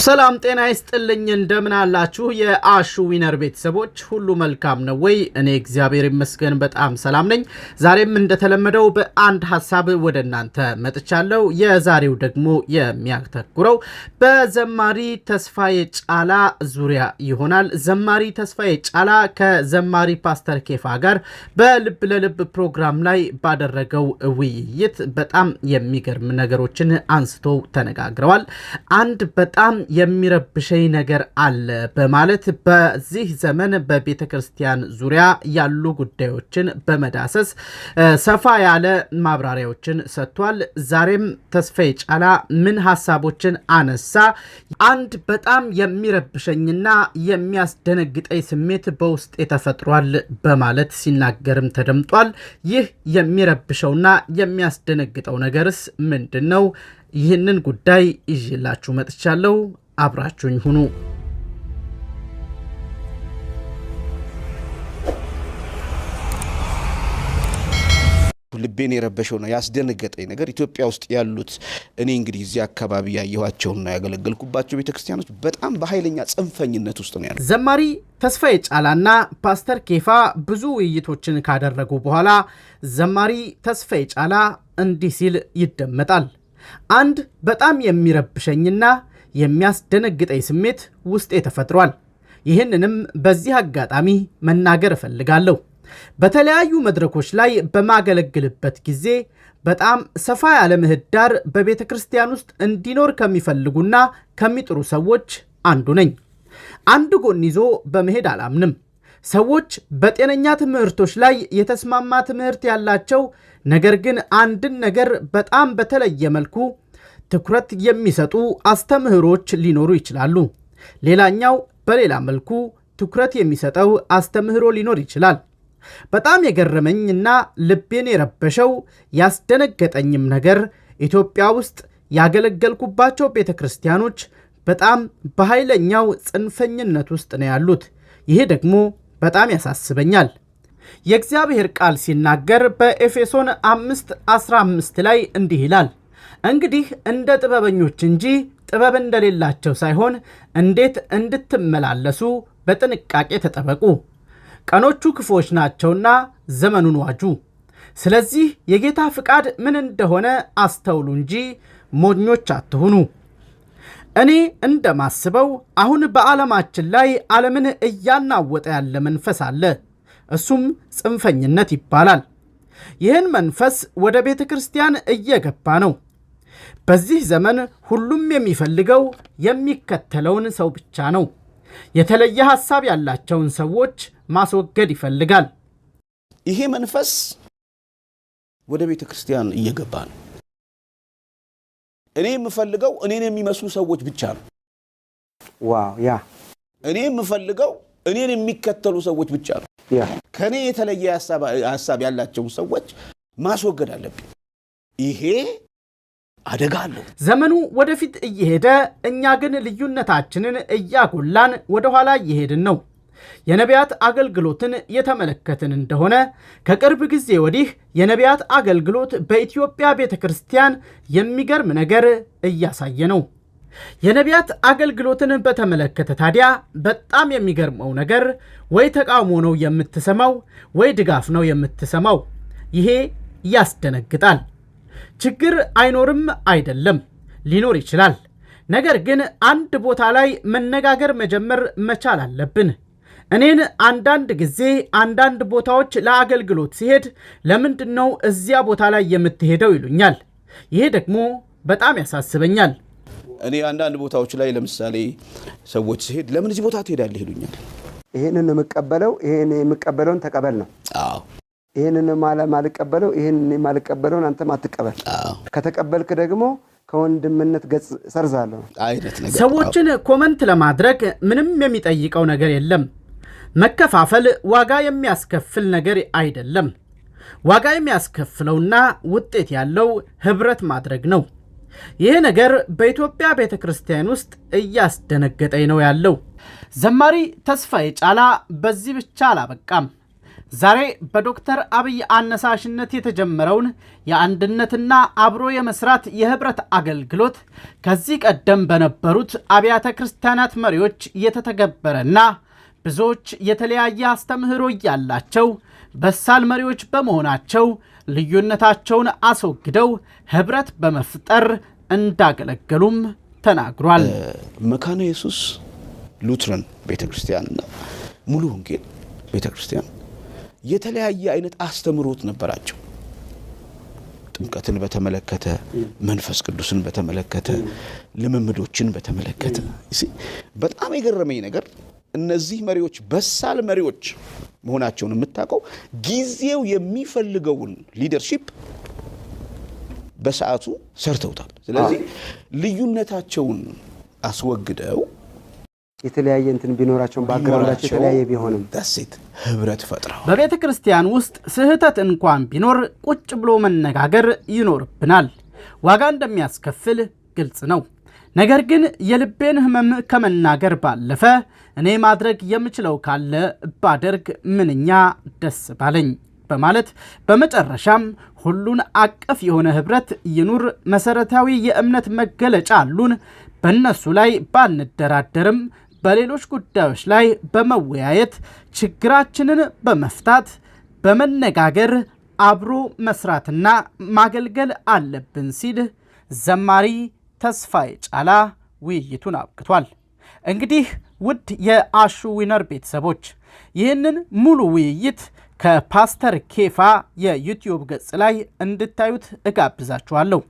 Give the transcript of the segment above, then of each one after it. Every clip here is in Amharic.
ሰላም ጤና ይስጥልኝ እንደምን አላችሁ የአሹ ዊነር ቤተሰቦች ሁሉ መልካም ነው ወይ? እኔ እግዚአብሔር ይመስገን በጣም ሰላም ነኝ። ዛሬም እንደተለመደው በአንድ ሐሳብ ወደናንተ መጥቻለሁ። የዛሬው ደግሞ የሚያተኩረው በዘማሪ ተስፋዬ ጫላ ዙሪያ ይሆናል። ዘማሪ ተስፋዬ ጫላ ከዘማሪ ፓስተር ኬፋ ጋር በልብ ለልብ ፕሮግራም ላይ ባደረገው ውይይት በጣም የሚገርም ነገሮችን አንስቶ ተነጋግረዋል። አንድ በጣም የሚረብሸኝ ነገር አለ በማለት በዚህ ዘመን በቤተክርስቲያን ዙሪያ ያሉ ጉዳዮችን በመዳሰስ ሰፋ ያለ ማብራሪያዎችን ሰጥቷል። ዛሬም ተስፋዬ ጫላ ምን ሐሳቦችን አነሳ? አንድ በጣም የሚረብሸኝና የሚያስደነግጠኝ ስሜት በውስጤ ተፈጥሯል በማለት ሲናገርም ተደምጧል። ይህ የሚረብሸውና የሚያስደነግጠው ነገርስ ምንድነው? ይህንን ጉዳይ ይዤላችሁ መጥቻለሁ። አብራችሁኝ ሁኑ። ልቤን የረበሸውና ያስደነገጠኝ ነገር ኢትዮጵያ ውስጥ ያሉት እኔ እንግዲህ እዚህ አካባቢ ያየኋቸውና ያገለገልኩባቸው ቤተክርስቲያኖች በጣም በኃይለኛ ጽንፈኝነት ውስጥ ነው ያሉት። ዘማሪ ተስፋዬ ጫላና ፓስተር ኬፋ ብዙ ውይይቶችን ካደረጉ በኋላ ዘማሪ ተስፋዬ ጫላ እንዲህ ሲል ይደመጣል። አንድ በጣም የሚረብሸኝና የሚያስደነግጠኝ ስሜት ውስጤ ተፈጥሯል። ይህንንም በዚህ አጋጣሚ መናገር እፈልጋለሁ። በተለያዩ መድረኮች ላይ በማገለግልበት ጊዜ በጣም ሰፋ ያለ ምህዳር በቤተክርስቲያን ውስጥ እንዲኖር ከሚፈልጉና ከሚጥሩ ሰዎች አንዱ ነኝ። አንድ ጎን ይዞ በመሄድ አላምንም። ሰዎች በጤነኛ ትምህርቶች ላይ የተስማማ ትምህርት ያላቸው ነገር ግን አንድን ነገር በጣም በተለየ መልኩ ትኩረት የሚሰጡ አስተምህሮች ሊኖሩ ይችላሉ። ሌላኛው በሌላ መልኩ ትኩረት የሚሰጠው አስተምህሮ ሊኖር ይችላል። በጣም የገረመኝና ልቤን የረበሸው ያስደነገጠኝም ነገር ኢትዮጵያ ውስጥ ያገለገልኩባቸው ቤተክርስቲያኖች በጣም በኃይለኛው ጽንፈኝነት ውስጥ ነው ያሉት። ይሄ ደግሞ በጣም ያሳስበኛል። የእግዚአብሔር ቃል ሲናገር በኤፌሶን 5:15 ላይ እንዲህ ይላል፣ እንግዲህ እንደ ጥበበኞች እንጂ ጥበብ እንደሌላቸው ሳይሆን እንዴት እንድትመላለሱ በጥንቃቄ ተጠበቁ፣ ቀኖቹ ክፉዎች ናቸውና ዘመኑን ዋጁ። ስለዚህ የጌታ ፍቃድ ምን እንደሆነ አስተውሉ እንጂ ሞኞች አትሁኑ። እኔ እንደማስበው አሁን በዓለማችን ላይ ዓለምን እያናወጠ ያለ መንፈስ አለ። እሱም ጽንፈኝነት ይባላል። ይህን መንፈስ ወደ ቤተ ክርስቲያን እየገባ ነው። በዚህ ዘመን ሁሉም የሚፈልገው የሚከተለውን ሰው ብቻ ነው። የተለየ ሐሳብ ያላቸውን ሰዎች ማስወገድ ይፈልጋል። ይሄ መንፈስ ወደ ቤተ ክርስቲያን እየገባ ነው። እኔ የምፈልገው እኔን የሚመስሉ ሰዎች ብቻ ነው። ዋው ያ እኔ የምፈልገው እኔን የሚከተሉ ሰዎች ብቻ ነው። ያ ከኔ የተለየ ሐሳብ ያላቸውን ሰዎች ማስወገድ አለብኝ። ይሄ አደጋ አለው። ዘመኑ ወደፊት እየሄደ እኛ ግን ልዩነታችንን እያጎላን ወደ ኋላ እየሄድን ነው። የነቢያት አገልግሎትን የተመለከትን እንደሆነ ከቅርብ ጊዜ ወዲህ የነቢያት አገልግሎት በኢትዮጵያ ቤተክርስቲያን የሚገርም ነገር እያሳየ ነው። የነቢያት አገልግሎትን በተመለከተ ታዲያ በጣም የሚገርመው ነገር ወይ ተቃውሞ ነው የምትሰማው ወይ ድጋፍ ነው የምትሰማው። ይሄ ያስደነግጣል። ችግር አይኖርም አይደለም፣ ሊኖር ይችላል። ነገር ግን አንድ ቦታ ላይ መነጋገር መጀመር መቻል አለብን። እኔን አንዳንድ ጊዜ አንዳንድ ቦታዎች ለአገልግሎት ሲሄድ ለምንድነው እዚያ ቦታ ላይ የምትሄደው ይሉኛል። ይሄ ደግሞ በጣም ያሳስበኛል። እኔ አንዳንድ ቦታዎች ላይ ለምሳሌ ሰዎች ሲሄድ ለምን እዚህ ቦታ ትሄዳለህ ይሉኛል። ይሄንን የምቀበለውን ተቀበል ነው። አዎ ይሄንን ማልቀበለው ማልቀበለውን አንተም አትቀበል። ከተቀበልክ ደግሞ ከወንድምነት ገጽ ሰርዛለሁ አይነት ነገር። ሰዎችን ኮመንት ለማድረግ ምንም የሚጠይቀው ነገር የለም። መከፋፈል ዋጋ የሚያስከፍል ነገር አይደለም። ዋጋ የሚያስከፍለውና ውጤት ያለው ህብረት ማድረግ ነው። ይህ ነገር በኢትዮጵያ ቤተክርስቲያን ውስጥ እያስደነገጠኝ ነው ያለው። ዘማሪ ተስፋዬ ጫላ በዚህ ብቻ አላበቃም። ዛሬ በዶክተር አብይ አነሳሽነት የተጀመረውን የአንድነትና አብሮ የመስራት የህብረት አገልግሎት ከዚህ ቀደም በነበሩት አብያተ ክርስቲያናት መሪዎች የተተገበረና ብዙዎች የተለያየ አስተምህሮ ያላቸው በሳል መሪዎች በመሆናቸው ልዩነታቸውን አስወግደው ህብረት በመፍጠር እንዳገለገሉም ተናግሯል። መካነ ኢየሱስ ሉትራን ቤተክርስቲያንና ሙሉ ወንጌል ቤተክርስቲያን የተለያየ አይነት አስተምሮት ነበራቸው። ጥምቀትን በተመለከተ፣ መንፈስ ቅዱስን በተመለከተ፣ ልምምዶችን በተመለከተ በጣም የገረመኝ ነገር እነዚህ መሪዎች በሳል መሪዎች መሆናቸውን የምታውቀው ጊዜው የሚፈልገውን ሊደርሺፕ በሰዓቱ ሰርተውታል። ስለዚህ ልዩነታቸውን አስወግደው የተለያየ እንትን ቢኖራቸው ባግራውንዳቸው የተለያየ ቢሆንም ዳሴት ህብረት ፈጥረው በቤተ ክርስቲያን ውስጥ ስህተት እንኳን ቢኖር ቁጭ ብሎ መነጋገር ይኖርብናል። ዋጋ እንደሚያስከፍል ግልጽ ነው። ነገር ግን የልቤን ህመም ከመናገር ባለፈ እኔ ማድረግ የምችለው ካለ ባደርግ ምንኛ ደስ ባለኝ በማለት በመጨረሻም ሁሉን አቀፍ የሆነ ህብረት ይኑር፣ መሰረታዊ የእምነት መገለጫ አሉን፣ በእነሱ ላይ ባንደራደርም በሌሎች ጉዳዮች ላይ በመወያየት ችግራችንን በመፍታት በመነጋገር አብሮ መስራትና ማገልገል አለብን ሲል ዘማሪ ተስፋዬ ጫላ ውይይቱን አብቅቷል። እንግዲህ ውድ የአሹ ዊነር ቤተሰቦች ይህንን ሙሉ ውይይት ከፓስተር ኬፋ የዩቲዩብ ገጽ ላይ እንድታዩት እጋብዛችኋለሁ።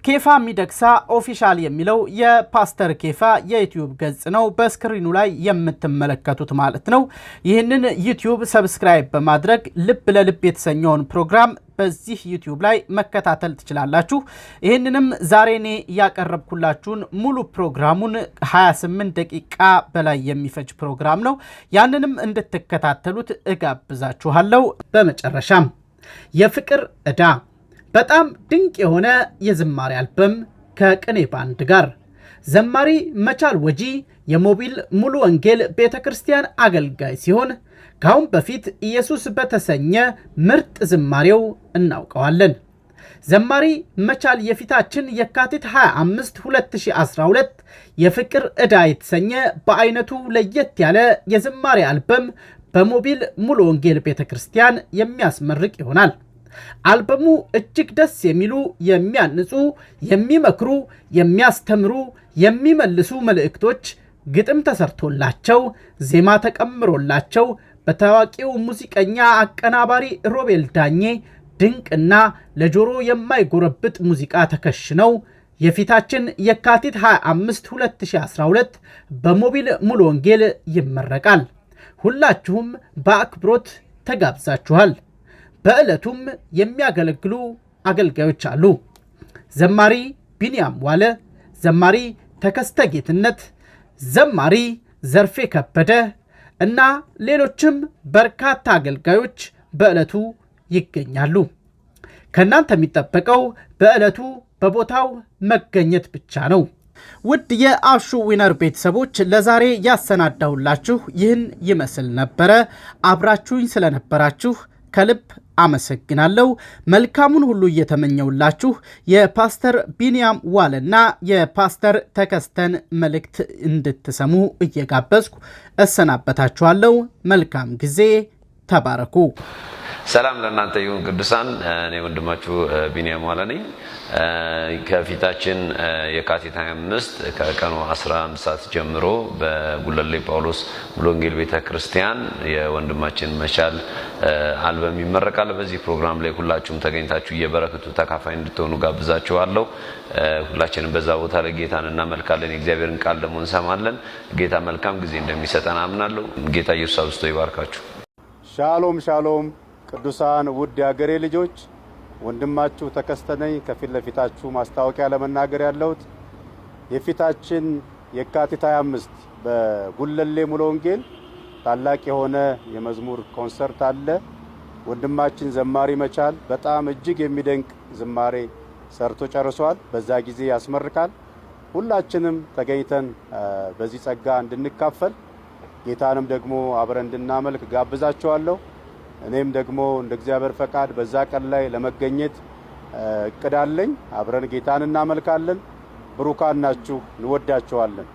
ኬፋ ሚደቅሳ ኦፊሻል የሚለው የፓስተር ኬፋ የዩቲዩብ ገጽ ነው፣ በስክሪኑ ላይ የምትመለከቱት ማለት ነው። ይህንን ዩቲዩብ ሰብስክራይብ በማድረግ ልብ ለልብ የተሰኘውን ፕሮግራም በዚህ ዩቲዩብ ላይ መከታተል ትችላላችሁ። ይህንንም ዛሬ እኔ ያቀረብኩላችሁን ሙሉ ፕሮግራሙን 28 ደቂቃ በላይ የሚፈጅ ፕሮግራም ነው። ያንንም እንድትከታተሉት እጋብዛችኋለሁ። በመጨረሻም የፍቅር ዕዳ በጣም ድንቅ የሆነ የዝማሬ አልበም ከቅኔ ባንድ ጋር ዘማሪ መቻል ወጂ የሞቢል ሙሉ ወንጌል ቤተክርስቲያን አገልጋይ ሲሆን ካሁን በፊት ኢየሱስ በተሰኘ ምርጥ ዝማሬው እናውቀዋለን። ዘማሪ መቻል የፊታችን የካቲት 25 2012 የፍቅር ዕዳ የተሰኘ በአይነቱ ለየት ያለ የዝማሬ አልበም በሞቢል ሙሉ ወንጌል ቤተክርስቲያን የሚያስመርቅ ይሆናል። አልበሙ እጅግ ደስ የሚሉ የሚያንጹ፣ የሚመክሩ፣ የሚያስተምሩ፣ የሚመልሱ መልእክቶች ግጥም ተሰርቶላቸው ዜማ ተቀምሮላቸው በታዋቂው ሙዚቀኛ አቀናባሪ ሮቤል ዳኜ ድንቅና ለጆሮ የማይጎረብጥ ሙዚቃ ተከሽነው የፊታችን የካቲት 25 2012 በሞቢል ሙሉ ወንጌል ይመረቃል። ሁላችሁም በአክብሮት ተጋብዛችኋል። በዕለቱም የሚያገለግሉ አገልጋዮች አሉ። ዘማሪ ቢንያም ዋለ፣ ዘማሪ ተከስተ ጌትነት፣ ዘማሪ ዘርፌ ከበደ እና ሌሎችም በርካታ አገልጋዮች በዕለቱ ይገኛሉ። ከእናንተ የሚጠበቀው በዕለቱ በቦታው መገኘት ብቻ ነው። ውድ የአሹ ዊነር ቤተሰቦች ለዛሬ ያሰናዳሁላችሁ ይህን ይመስል ነበረ። አብራችሁኝ ስለነበራችሁ ከልብ አመሰግናለሁ። መልካሙን ሁሉ እየተመኘውላችሁ የፓስተር ቢንያም ዋለና የፓስተር ተከስተን መልእክት እንድትሰሙ እየጋበዝኩ እሰናበታችኋለሁ። መልካም ጊዜ፣ ተባረኩ። ሰላም ለእናንተ ይሁን ቅዱሳን። እኔ ወንድማችሁ ቢንያም ዋለ ነኝ። ከፊታችን የካቲት 25 ከቀኑ 11 ሰዓት ጀምሮ በጉለሌ ጳውሎስ ሙሉ ወንጌል ቤተክርስቲያን የወንድማችን መቻል አልበም ይመረቃል። በዚህ ፕሮግራም ላይ ሁላችሁም ተገኝታችሁ የበረከቱ ተካፋይ እንድትሆኑ ጋብዛችኋለሁ። ሁላችንም በዛ ቦታ ላይ ጌታን እናመልካለን። የእግዚአብሔርን ቃል ደግሞ እንሰማለን። ጌታ መልካም ጊዜ እንደሚሰጠን አምናለሁ። ጌታ ኢየሱስ አብዝቶ ይባርካችሁ። ሻሎም ሻሎም ቅዱሳን ውድ የአገሬ ልጆች፣ ወንድማችሁ ተከስተነኝ ከፊት ለፊታችሁ ማስታወቂያ ለመናገር ያለሁት የፊታችን የካቲት 25 በጉለሌ ሙሉ ወንጌል ታላቅ የሆነ የመዝሙር ኮንሰርት አለ። ወንድማችን ዘማሪ መቻል በጣም እጅግ የሚደንቅ ዝማሬ ሰርቶ ጨርሷል። በዛ ጊዜ ያስመርቃል። ሁላችንም ተገኝተን በዚህ ጸጋ እንድንካፈል ጌታንም ደግሞ አብረን እንድናመልክ ጋብዛችኋለሁ። እኔም ደግሞ እንደ እግዚአብሔር ፈቃድ በዛ ቀን ላይ ለመገኘት እቅዳለኝ። አብረን ጌታን እናመልካለን። ብሩካን ናችሁ፣ እንወዳችኋለን።